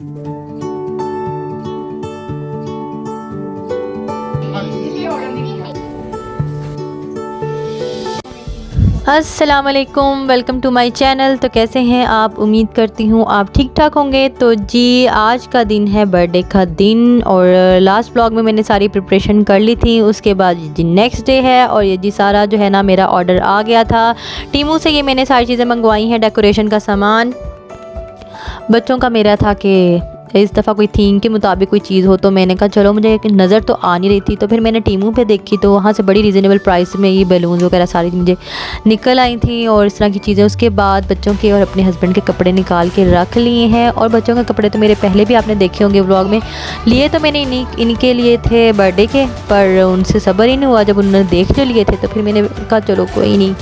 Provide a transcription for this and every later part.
अस्सलाम वालेकुम, welcome to my channel. तो कैसे हैं आप? उम्मीद करती हूँ आप ठीक ठाक होंगे। तो जी, आज का दिन है बर्थडे का दिन और लास्ट ब्लॉग में मैंने सारी प्रिपरेशन कर ली थी। उसके बाद जी नेक्स्ट डे है और ये जी सारा जो है ना मेरा ऑर्डर आ गया था टीमू से। ये मैंने सारी चीज़ें मंगवाई हैं, डेकोरेशन का सामान। बच्चों का मेरा था कि इस दफ़ा कोई थीम के मुताबिक कोई चीज़ हो, तो मैंने कहा चलो, मुझे एक नज़र तो आ नहीं रही थी, तो फिर मैंने टीमू पे देखी तो वहाँ से बड़ी रीज़नेबल प्राइस में ये बैलून वगैरह सारी मुझे निकल आई थी और इस तरह की चीज़ें। उसके बाद बच्चों के और अपने हस्बैंड के कपड़े निकाल के रख लिए हैं। और बच्चों के कपड़े तो मेरे पहले भी आपने देखे होंगे व्लॉग में। लिए तो मैंने इनके लिए थे बर्थडे के, पर उनसे सब्र ही नहीं हुआ। जब उन्होंने देख जो लिए थे तो फिर मैंने कहा चलो कोई नहीं,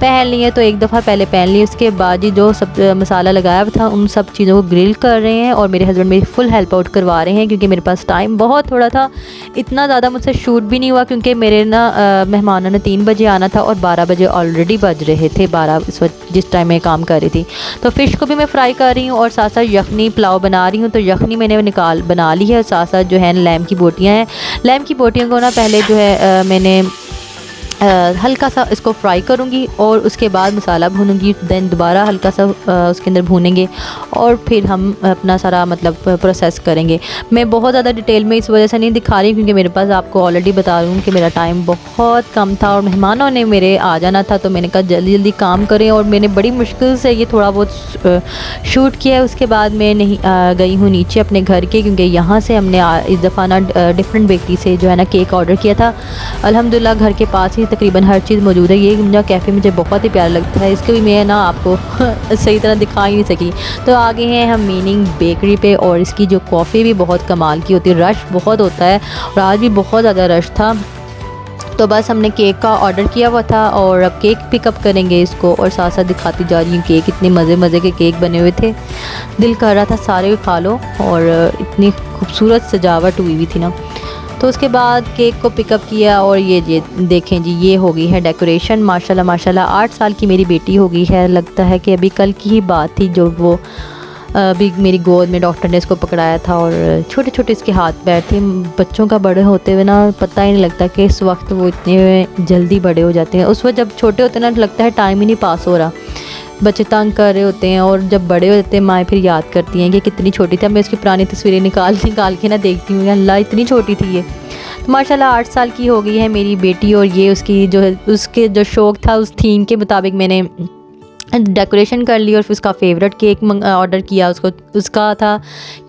पहन लिए। तो एक दफ़ा पहले पहन लिए, उसके बाद जी जो सब मसाला लगाया था उन सब चीज़ों को ग्रिल कर रहे हैं और मेरे हस्बैंड मेरी फुल हेल्प आउट करवा रहे हैं, क्योंकि मेरे पास टाइम बहुत थोड़ा था। इतना ज़्यादा मुझसे शूट भी नहीं हुआ, क्योंकि मेरे ना मेहमानों ने 3 बजे आना था और 12 बजे ऑलरेडी बज रहे थे, 12 इस वक्त जिस टाइम मैं काम कर रही थी। तो फ़िश को भी मैं फ्राई कर रही हूँ और साथ साथ यखनी पुलाव बना रही हूँ। तो यखनी मैंने बना ली है। साथ साथ जो है लैम की बोटियाँ हैं। लैम की बोटियों को ना पहले जो है मैंने हल्का सा इसको फ्राई करूँगी और उसके बाद मसाला भूनूंगी। देन दोबारा हल्का सा उसके अंदर भूनेंगे और फिर हम अपना सारा मतलब प्रोसेस करेंगे। मैं बहुत ज़्यादा डिटेल में इस वजह से नहीं दिखा रही, क्योंकि मेरे पास आपको ऑलरेडी बता रही हूँ कि मेरा टाइम बहुत कम था और मेहमानों ने मेरे आ जाना था। तो मैंने कहा जल्दी जल्दी काम करें और मैंने बड़ी मुश्किल से ये थोड़ा बहुत शूट किया है। उसके बाद मैं नहीं गई हूँ नीचे अपने घर के, क्योंकि यहाँ से हमने इस दफ़ा ना डिफरेंट बेकरी से जो है ना केक ऑर्डर किया था। अल्हम्दुलिल्लाह घर के पास ही तकरीबन हर चीज़ मौजूद है। ये मुझे कैफ़े मुझे बहुत ही प्यारा लगता है, इसके भी मैं ना आपको सही तरह दिखा ही नहीं सकी। तो आगे हैं हम मीनिंग बेकरी पे और इसकी जो कॉफ़ी भी बहुत कमाल की होती है। रश बहुत होता है और आज भी बहुत ज़्यादा रश था। तो बस हमने केक का ऑर्डर किया हुआ था और अब केक पिकअप करेंगे इसको, और साथ साथ दिखाती जा रही हूँ केक। इतने मज़े मज़े के केक बने हुए थे, दिल कर रहा था सारे खा लो, और इतनी खूबसूरत सजावट हुई थी ना। तो उसके बाद केक को पिकअप किया और ये देखें जी, ये हो गई है डेकोरेशन। माशाल्लाह माशाल्लाह 8 साल की मेरी बेटी हो गई है। लगता है कि अभी कल की ही बात थी जो वो अभी मेरी गोद में डॉक्टर ने इसको पकड़ाया था और छोटे छोटे इसके हाथ पैर थे। बच्चों का बड़े होते हुए ना पता ही नहीं लगता कि इस वक्त वो इतने जल्दी बड़े हो जाते हैं। उस वक्त जब छोटे होते हैं ना लगता है टाइम ही नहीं पास हो रहा, बच्चे तंग कर रहे होते हैं, और जब बड़े हो जाते हैं माएँ फिर याद करती हैं कि कितनी छोटी थी। मैं उसकी पुरानी तस्वीरें निकाल के ना देखती हूँ, अल्लाह इतनी छोटी थी ये। तो माशाल्लाह 8 साल की हो गई है मेरी बेटी। और ये उसकी जो है उसके जो शौक़ था उस थीम के मुताबिक मैंने डेकोरेशन कर ली और फिर उसका फ़ेवरेट केक ऑर्डर किया। उसका था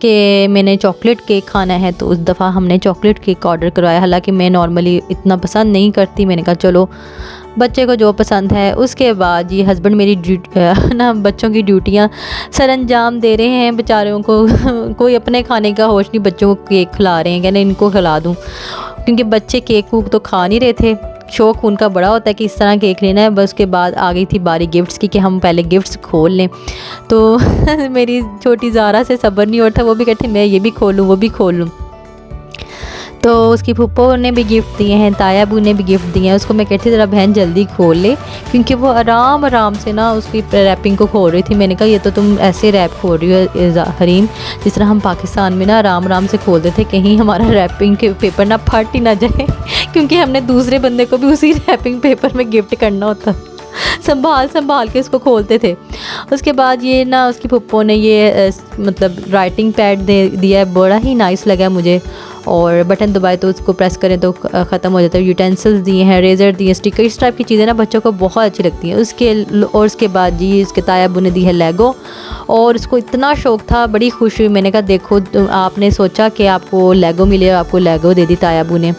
कि मैंने चॉकलेट केक खाना है, तो उस दफ़ा हमने चॉकलेट केक ऑर्डर करवाया। हालांकि मैं नॉर्मली इतना पसंद नहीं करती, मैंने कहा चलो बच्चे को जो पसंद है। उसके बाद ये हस्बैंड मेरी ना बच्चों की ड्यूटियाँ सर अंजाम दे रहे हैं बेचारों को। कोई अपने खाने का होश नहीं, बच्चों को केक खिला रहे हैं, कहने इनको खिला दूँ, क्योंकि बच्चे केक कूक तो खा नहीं रहे थे। शौक़ उनका बड़ा होता है कि इस तरह केक लेना है। बस उसके बाद आ गई थी बारी गिफ्ट्स की कि हम पहले गिफ्ट्स खोल लें। तो मेरी छोटी ज़ारा से सब्र नहीं होता, वो भी कहती मैं ये भी खोलूँ वो भी खोलूँ। तो उसकी फूफो ने भी गिफ्ट दिए हैं, ताया बू ने भी गिफ्ट दिए हैं। उसको मैं कहती ज़रा बहन जल्दी खोल ले, क्योंकि वो आराम आराम से ना उसकी रैपिंग को खोल रही थी। मैंने कहा ये तो तुम ऐसे रैप खोल रही हो हरीम, जिस तरह हम पाकिस्तान में ना आराम आराम से खोलते थे, कहीं हमारा रैपिंग के पेपर ना फट ही ना जाए, क्योंकि हमने दूसरे बंदे को भी उसी रैपिंग पेपर में गिफ्ट करना होता। संभाल के इसको खोलते थे। उसके बाद ये ना उसकी पप्पो ने ये मतलब राइटिंग पैड दे दिया है, बड़ा ही नाइस लगा मुझे। और बटन दबाए तो उसको प्रेस करें तो ख़त्म हो जाता है। यूटेंसिल्स दिए हैं, रेज़र दिए, स्टिकर, इस टाइप की चीज़ें ना बच्चों को बहुत अच्छी लगती हैं। उसके बाद जी इसके ताया अबू ने दी है लेगो, और उसको इतना शौक़ था, बड़ी खुश हुई। मैंने कहा देखो आपने सोचा कि आपको लेगो मिले, आपको लेगो दे दी ताया अबू ने।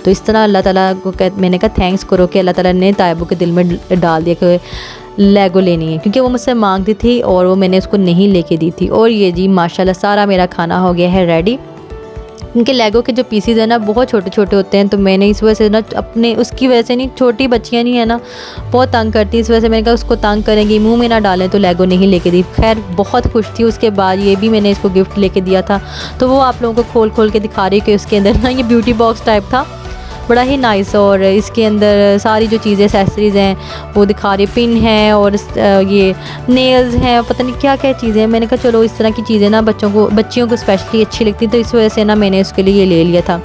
तो इस तरह अल्लाह ताला को मैंने कहा थैंक्स करो कि अल्लाह ताला ने ताया अबू के दिल में डाल दिया कि लेगो लेनी है, क्योंकि वो मुझसे मांगती थी और वो मैंने उसको नहीं लेके दी थी। और ये जी माशाल्लाह सारा मेरा खाना हो गया है रेडी। क्योंकि लेगो के जो पीसीज है ना बहुत छोटे छोटे होते हैं, तो मैंने इस वजह से ना अपने उसकी वजह से नहीं, छोटी बच्चियाँ नहीं है ना बहुत तंग करती, इस वजह से मैंने कहा उसको तंग करेंगी मुंह में ना डालें, तो लेगो नहीं लेके दी। खैर बहुत खुश थी। उसके बाद ये भी मैंने इसको गिफ्ट लेके दिया था, तो वो आप लोगों को खोल के दिखा रही कि उसके अंदर ना ये ब्यूटी बॉक्स टाइप था। बड़ा ही नाइस। और इसके अंदर सारी जो चीज़ें एक्सेसरीज़ हैं वो दिखा रही, पिन है और ये नेल्स हैं, पता नहीं क्या क्या चीज़ें हैं। मैंने कहा चलो इस तरह की चीज़ें ना बच्चियों को स्पेशली अच्छी लगती, तो इस वजह से ना मैंने उसके लिए ये ले लिया था।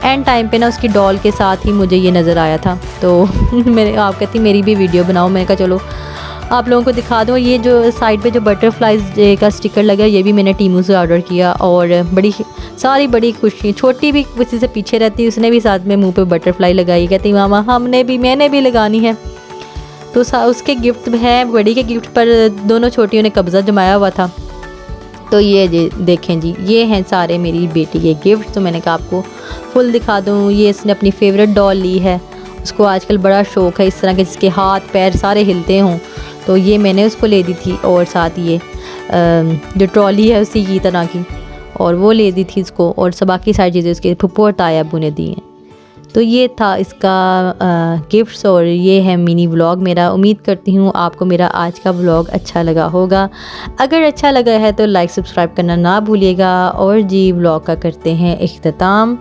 एंड टाइम पे ना उसकी डॉल के साथ ही मुझे ये नज़र आया था, तो मेरे आप कहती मेरी भी वीडियो बनाओ। मैंने कहा चलो आप लोगों को दिखा दूँ। ये जो साइड पे जो बटरफ्लाइज का स्टिकर लगा, ये भी मैंने टीमू से ऑर्डर किया। और बड़ी खुशी, छोटी भी किसी से पीछे रहती, उसने भी साथ में मुंह पे बटरफ्लाई लगाई, कहती मामा मैंने भी लगानी है। तो उसके गिफ्ट हैं, बड़ी के गिफ्ट पर दोनों छोटियों ने कब्ज़ा जमाया हुआ था। तो ये देखें जी, ये हैं सारे मेरी बेटी के गिफ्ट। तो मैंने कहा आपको फुल दिखा दूँ। ये इसने अपनी फेवरेट डॉल ली है, उसको आजकल बड़ा शौक़ है इस तरह के जिसके हाथ पैर सारे हिलते हों, तो ये मैंने उसको ले दी थी। और साथ ये जो ट्रॉली है उसी की तरह की, और वो ले दी थी इसको। और सब बाकी सारी चीज़ें उसके फुप्पो और ताया अब्बू ने दी हैं। तो ये था इसका गिफ्ट्स। और ये है मिनी व्लॉग मेरा। उम्मीद करती हूँ आपको मेरा आज का व्लॉग अच्छा लगा होगा। अगर अच्छा लगा है तो लाइक सब्सक्राइब करना ना भूलिएगा। और जी व्लॉग का करते हैं इख्तिताम।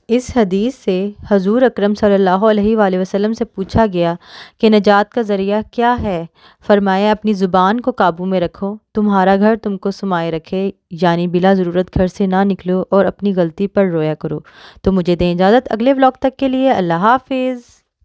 इस हदीस से हजूर अकरम सल्लल्लाहु अलैहि वसल्लम से पूछा गया कि नजात का ज़रिया क्या है। फरमाया अपनी ज़ुबान को काबू में रखो, तुम्हारा घर तुमको सुमाए रखे, यानी बिला ज़रूरत घर से ना निकलो और अपनी गलती पर रोया करो। तो मुझे दें इजाज़त, अगले व्लॉग तक के लिए अल्लाह हाफिज़।